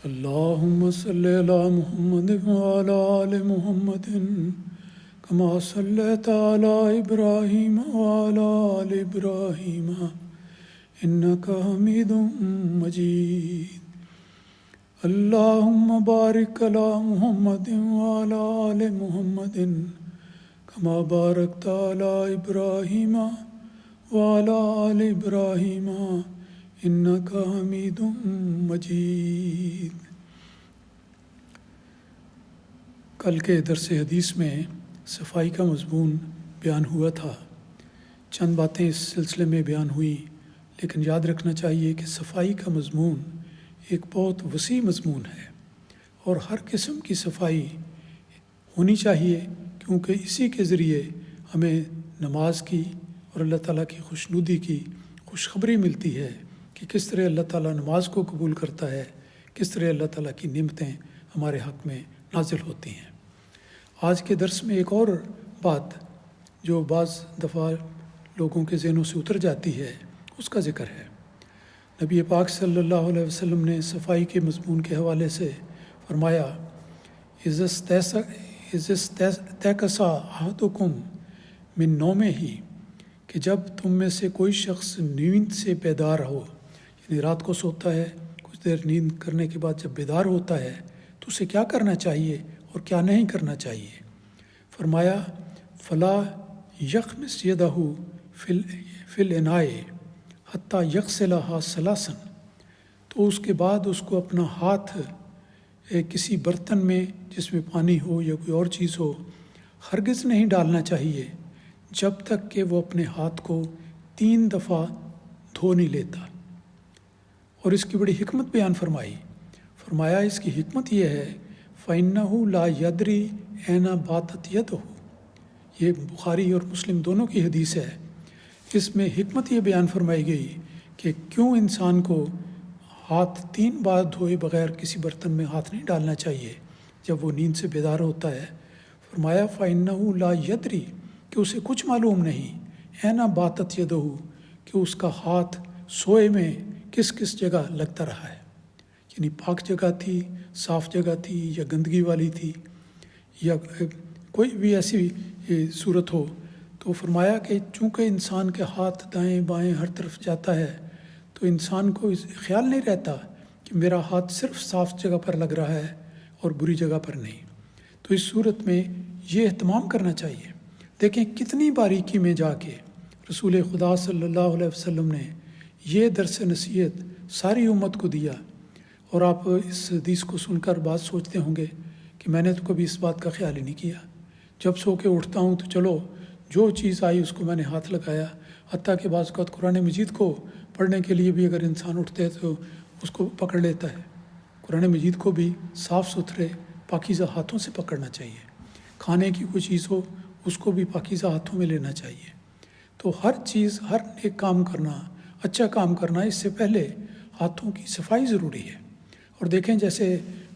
اللهم صل على محمد وعلى آل محمد كما صليت على إبراهيم وعلى آل إبراهيم إنك حميد مجيد. اللهم بارك على محمد وعلى آل محمد كما باركت على إبراهيم وعلى آل إبراهيم إنك حميد مجيد. کل کے درس حدیث میں صفائی کا مضمون بیان ہوا تھا. چند باتیں اس سلسلے میں بیان ہوئی، لیکن یاد رکھنا چاہیے کہ صفائی کا مضمون ایک بہت وسیع مضمون ہے اور ہر قسم کی صفائی ہونی چاہیے، کیونکہ اسی کے ذریعے ہمیں نماز کی اور اللہ تعالیٰ کی خوشنودی کی خوشخبری ملتی ہے کہ کس طرح اللہ تعالیٰ نماز کو قبول کرتا ہے، کس طرح اللہ تعالیٰ کی نعمتیں ہمارے حق میں نازل ہوتی ہیں. آج کے درس میں ایک اور بات جو بعض دفعہ لوگوں کے ذہنوں سے اتر جاتی ہے اس کا ذکر ہے. نبی پاک صلی اللہ علیہ وسلم نے صفائی کے مضمون کے حوالے سے فرمایا، اذستیقظ احدکم من نومہ، کہ جب تم میں سے کوئی شخص نیند سے بیدار ہو، یعنی رات کو سوتا ہے، کچھ دیر نیند کرنے کے بعد جب بیدار ہوتا ہے تو اسے کیا کرنا چاہیے اور کیا نہیں کرنا چاہیے. فرمایا فلا یغمس یدہ فی الاناء حتی یغسلھا ثلاثا، تو اس کے بعد اس کو اپنا ہاتھ کسی برتن میں جس میں پانی ہو یا کوئی اور چیز ہو ہرگز نہیں ڈالنا چاہیے جب تک کہ وہ اپنے ہاتھ کو 3 دفعہ دھو نہیں لیتا. اور اس کی بڑی حکمت بیان فرمائی. فرمایا اس کی حکمت یہ ہے فَإِنَّهُ لَا يَدْرِي أَيْنَ بَاتَتْ يَدُهُ. یہ بخاری اور مسلم دونوں کی حدیث ہے. اس میں حکمت یہ بیان فرمائی گئی کہ کیوں انسان کو ہاتھ 3 بار دھوئے بغیر کسی برتن میں ہاتھ نہیں ڈالنا چاہیے جب وہ نیند سے بیدار ہوتا ہے. فرمایا فَإِنَّهُ لَا يَدْرِي، کہ اسے کچھ معلوم نہیں، أَيْنَ بَاتَتْ يَدُهُ، کہ اس کا ہاتھ سوئے میں کس کس جگہ لگتا رہا ہے، یعنی پاک جگہ تھی، صاف جگہ تھی، یا گندگی والی تھی، یا کوئی بھی ایسی صورت ہو. تو فرمایا کہ چونکہ انسان کے ہاتھ دائیں بائیں ہر طرف جاتا ہے تو انسان کو خیال نہیں رہتا کہ میرا ہاتھ صرف صاف جگہ پر لگ رہا ہے اور بری جگہ پر نہیں. تو اس صورت میں یہ اہتمام کرنا چاہیے. دیکھیں کتنی باریکی میں جا کے رسول خدا صلی اللہ علیہ وسلم نے یہ درس نصیحت ساری امت کو دیا. اور آپ اس حدیث کو سن کر بات سوچتے ہوں گے کہ میں نے تو کبھی اس بات کا خیال ہی نہیں کیا. جب سو کے اٹھتا ہوں تو چلو جو چیز آئی اس کو میں نے ہاتھ لگایا. حتیٰ کہ بعض اوقات قرآن مجید کو پڑھنے کے لیے بھی اگر انسان اٹھتے ہے تو اس کو پکڑ لیتا ہے. قرآن مجید کو بھی صاف ستھرے پاکیزہ ہاتھوں سے پکڑنا چاہیے. کھانے کی کوئی چیز ہو اس کو بھی پاکیزہ ہاتھوں میں لینا چاہیے. تو ہر چیز، ہر ایک کام کرنا، اچھا کام کرنا، اس سے پہلے ہاتھوں کی صفائی ضروری ہے. اور دیکھیں جیسے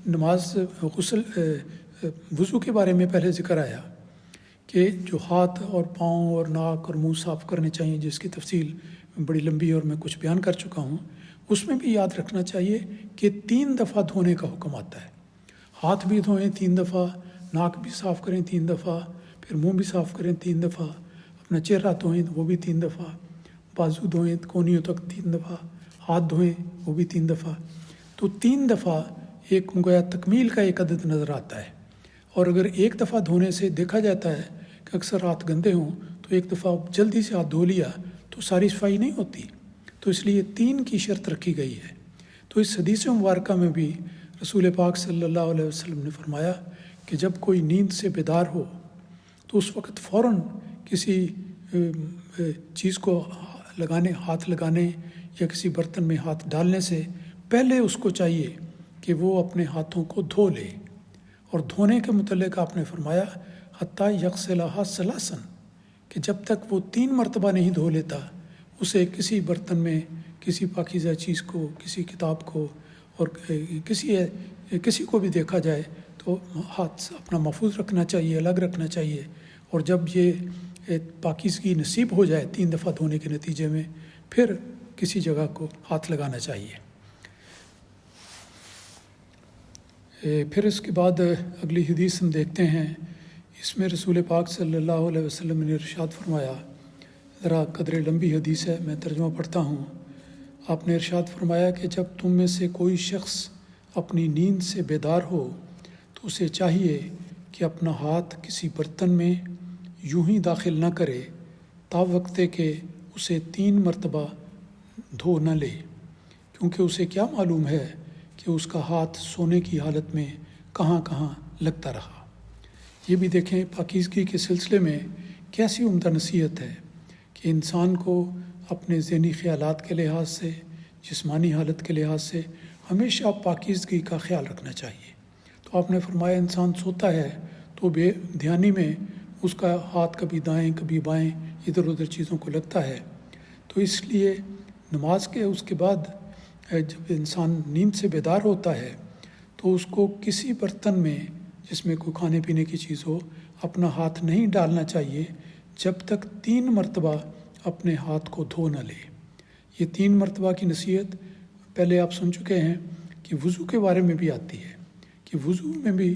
نماز، غسل، وضو کے بارے میں پہلے ذکر آیا کہ جو ہاتھ اور پاؤں اور ناک اور منہ صاف کرنے چاہیے، جس کی تفصیل بڑی لمبی اور میں کچھ بیان کر چکا ہوں. اس میں بھی یاد رکھنا چاہیے کہ 3 دفعہ دھونے کا حکم آتا ہے. ہاتھ بھی دھوئیں 3 دفعہ، ناک بھی صاف کریں 3 دفعہ، پھر منہ بھی صاف کریں 3 دفعہ، اپنا چہرہ دھوئیں وہ بھی 3 دفعہ، بازو دھوئیں کونیوں تک 3 دفعہ، ہاتھ دھوئیں وہ بھی 3 دفعہ. تو 3 دفعہ ایک گویا تکمیل کا ایک عدد نظر آتا ہے. اور اگر ایک دفعہ دھونے سے دیکھا جاتا ہے کہ اکثر ہاتھ گندے ہوں تو ایک دفعہ جلدی سے ہاتھ دھو لیا تو ساری صفائی نہیں ہوتی. تو اس لیے 3 کی شرط رکھی گئی ہے. تو اس حدیث مبارکہ میں بھی رسول پاک صلی اللہ علیہ وسلم نے فرمایا کہ جب کوئی نیند سے بیدار ہو تو اس وقت فوراً کسی چیز کو ہاتھ لگانے یا کسی برتن میں ہاتھ ڈالنے سے پہلے اس کو چاہیے کہ وہ اپنے ہاتھوں کو دھو لے. اور دھونے کے متعلق آپ نے فرمایا حتیٰ یغسلھا ثلاثا، کہ جب تک وہ 3 مرتبہ نہیں دھو لیتا اسے کسی برتن میں، کسی پاکیزہ چیز کو، کسی کتاب کو اور کسی کو بھی دیکھا جائے تو ہاتھ اپنا محفوظ رکھنا چاہیے، الگ رکھنا چاہیے. اور جب یہ پاکیزگی نصیب ہو جائے 3 دفعہ دھونے کے نتیجے میں، پھر کسی جگہ کو ہاتھ لگانا چاہیے. پھر اس کے بعد اگلی حدیث ہم دیکھتے ہیں. اس میں رسول پاک صلی اللہ علیہ وسلم نے ارشاد فرمایا، ذرا قدر لمبی حدیث ہے، میں ترجمہ پڑھتا ہوں. آپ نے ارشاد فرمایا کہ جب تم میں سے کوئی شخص اپنی نیند سے بیدار ہو تو اسے چاہیے کہ اپنا ہاتھ کسی برتن میں یوں ہی داخل نہ کرے تا وقتے کہ اسے 3 مرتبہ دھو نہ لے، کیونکہ اسے کیا معلوم ہے کہ اس کا ہاتھ سونے کی حالت میں کہاں کہاں لگتا رہا. یہ بھی دیکھیں پاکیزگی کے سلسلے میں کیسی عمدہ نصیحت ہے کہ انسان کو اپنے ذہنی خیالات کے لحاظ سے، جسمانی حالت کے لحاظ سے ہمیشہ پاکیزگی کا خیال رکھنا چاہیے. تو آپ نے فرمایا انسان سوتا ہے تو بے دھیانی میں اس کا ہاتھ کبھی دائیں کبھی بائیں ادھر ادھر چیزوں کو لگتا ہے. تو اس لیے نماز کے اس کے بعد جب انسان نیند سے بیدار ہوتا ہے تو اس کو کسی برتن میں جس میں کوئی کھانے پینے کی چیز ہو اپنا ہاتھ نہیں ڈالنا چاہیے جب تک 3 مرتبہ اپنے ہاتھ کو دھو نہ لے. یہ 3 مرتبہ کی نصیحت پہلے آپ سن چکے ہیں کہ وضو کے بارے میں بھی آتی ہے کہ وضو میں بھی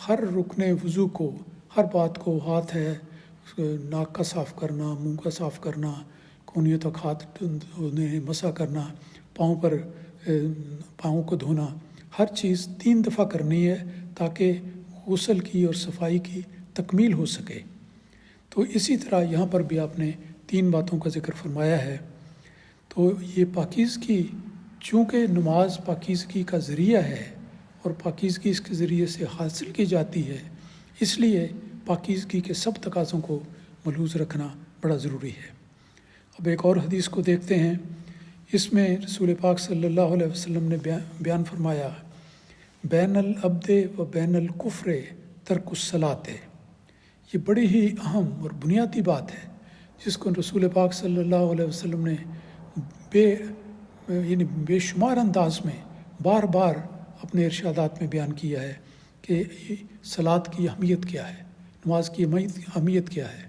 ہر رکن وضو کو، ہر بات کو، ہاتھ ہے ناک کا صاف کرنا، منہ کا صاف کرنا، کونیوں تک ہاتھ دھونے، مسح کرنا، پاؤں کو دھونا، ہر چیز 3 دفعہ کرنی ہے تاکہ غسل کی اور صفائی کی تکمیل ہو سکے. تو اسی طرح یہاں پر بھی آپ نے 3 باتوں کا ذکر فرمایا ہے. تو یہ پاکیزگی، چونکہ نماز پاکیزگی کا ذریعہ ہے اور پاکیزگی اس کے ذریعے سے حاصل کی جاتی ہے، اس لیے پاکیزگی کے سب تقاضوں کو ملحوظ رکھنا بڑا ضروری ہے. اب ایک اور حدیث کو دیکھتے ہیں. اس میں رسول پاک صلی اللہ علیہ وسلم نے بیان فرمایا، بین العبد و بین الکفر ترک الصلاۃ. یہ بڑی ہی اہم اور بنیادی بات ہے جس کو رسول پاک صلی اللہ علیہ وسلم نے بے شمار انداز میں بار بار اپنے ارشادات میں بیان کیا ہے کہ صلاۃ کی اہمیت کیا ہے، نماز کی اہمیت کیا ہے.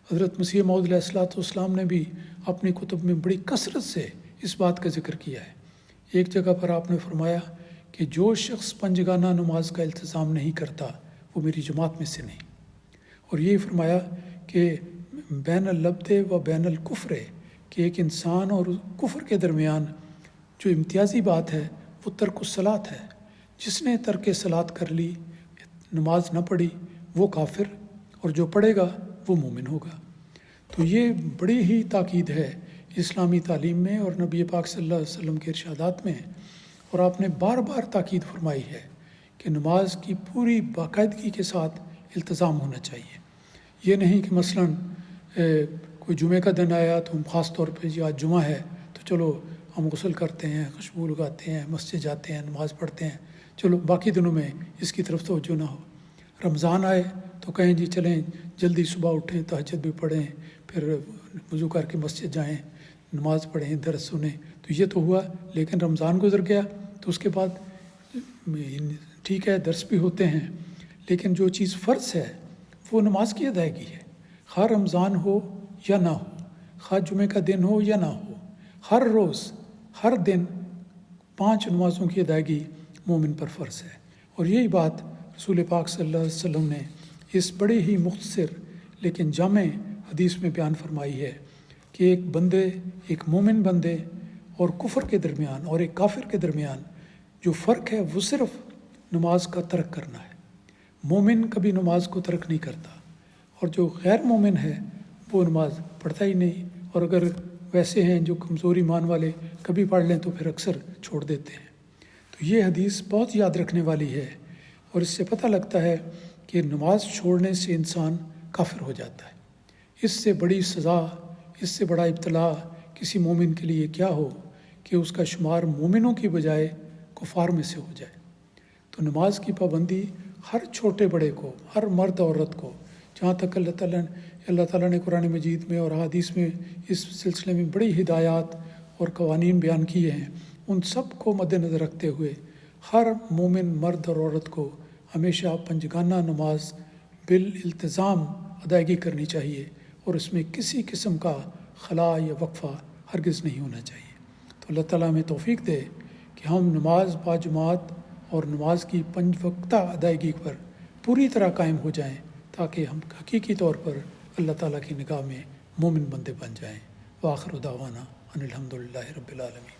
حضرت مسیح موعود علیہ الصلوۃ والسلام نے بھی اپنی کتب میں بڑی کثرت سے اس بات کا ذکر کیا ہے. ایک جگہ پر آپ نے فرمایا کہ جو شخص 5 جگانہ نماز کا التزام نہیں کرتا وہ میری جماعت میں سے نہیں. اور یہ فرمایا کہ بین العبد و بین الکفر، کہ ایک انسان اور کفر کے درمیان جو امتیازی بات ہے وہ ترک الصلاۃ ہے. جس نے ترک صلاۃ کر لی، نماز نہ پڑھی، وہ کافر، اور جو پڑھے گا وہ مومن ہوگا. تو یہ بڑی ہی تاکید ہے اسلامی تعلیم میں اور نبی پاک صلی اللہ علیہ وسلم کے ارشادات میں. اور آپ نے بار بار تاکید فرمائی ہے کہ نماز کی پوری باقاعدگی کے ساتھ التزام ہونا چاہیے. یہ نہیں کہ مثلاً کوئی جمعہ کا دن آیا تو ہم خاص طور پہ آج جمعہ ہے تو چلو ہم غسل کرتے ہیں، خوشبو لگاتے ہیں، مسجد جاتے ہیں، نماز پڑھتے ہیں، چلو باقی دنوں میں اس کی طرف توجہ نہ ہو. رمضان آئے تو کہیں جی چلیں جلدی صبح اٹھیں، تہجد بھی پڑھیں، پھر وضو کر کے مسجد جائیں، نماز پڑھیں، درس سنیں. تو یہ تو ہوا، لیکن رمضان گزر گیا تو اس کے بعد ٹھیک ہے درس بھی ہوتے ہیں، لیکن جو چیز فرض ہے وہ نماز کی ادائیگی ہے. خواہ رمضان ہو یا نہ ہو، خواہ جمعہ کا دن ہو یا نہ ہو، ہر روز ہر دن 5 نمازوں کی ادائیگی مومن پر فرض ہے. اور یہی بات رسول پاک صلی اللہ علیہ وسلم نے اس بڑے ہی مختصر لیکن جامع حدیث میں بیان فرمائی ہے کہ ایک مومن بندے اور کفر کے درمیان اور ایک کافر کے درمیان جو فرق ہے وہ صرف نماز کا ترک کرنا ہے. مومن کبھی نماز کو ترک نہیں کرتا، اور جو غیر مومن ہے وہ نماز پڑھتا ہی نہیں، اور اگر ویسے ہیں جو کمزور ایمان والے کبھی پڑھ لیں تو پھر اکثر چھوڑ دیتے ہیں. تو یہ حدیث بہت یاد رکھنے والی ہے، اور اس سے پتہ لگتا ہے کہ نماز چھوڑنے سے انسان کافر ہو جاتا ہے. اس سے بڑی سزا، اس سے بڑا ابتلا کسی مومن کے لیے کیا ہو کہ اس کا شمار مومنوں کی بجائے کفار میں سے ہو جائے. تو نماز کی پابندی ہر چھوٹے بڑے کو، ہر مرد عورت کو، جہاں تک اللہ تعالیٰ نے قرآن مجید میں اور حدیث میں اس سلسلے میں بڑی ہدایات اور قوانین بیان کیے ہیں، ان سب کو مد نظر رکھتے ہوئے ہر مومن مرد اور عورت کو ہمیشہ 5 جگانہ نماز بالالتزام ادائیگی کرنی چاہیے، اور اس میں کسی قسم کا خلا یا وقفہ ہرگز نہیں ہونا چاہیے. تو اللہ تعالیٰ ہمیں توفیق دے کہ ہم نماز با جماعت اور نماز کی 5 وقتہ ادائیگی پر پوری طرح قائم ہو جائیں، تاکہ ہم حقیقی طور پر اللہ تعالیٰ کی نگاہ میں مومن بندے بن جائیں۔ وآخر دعوانا ان الحمد للہ رب العالمین۔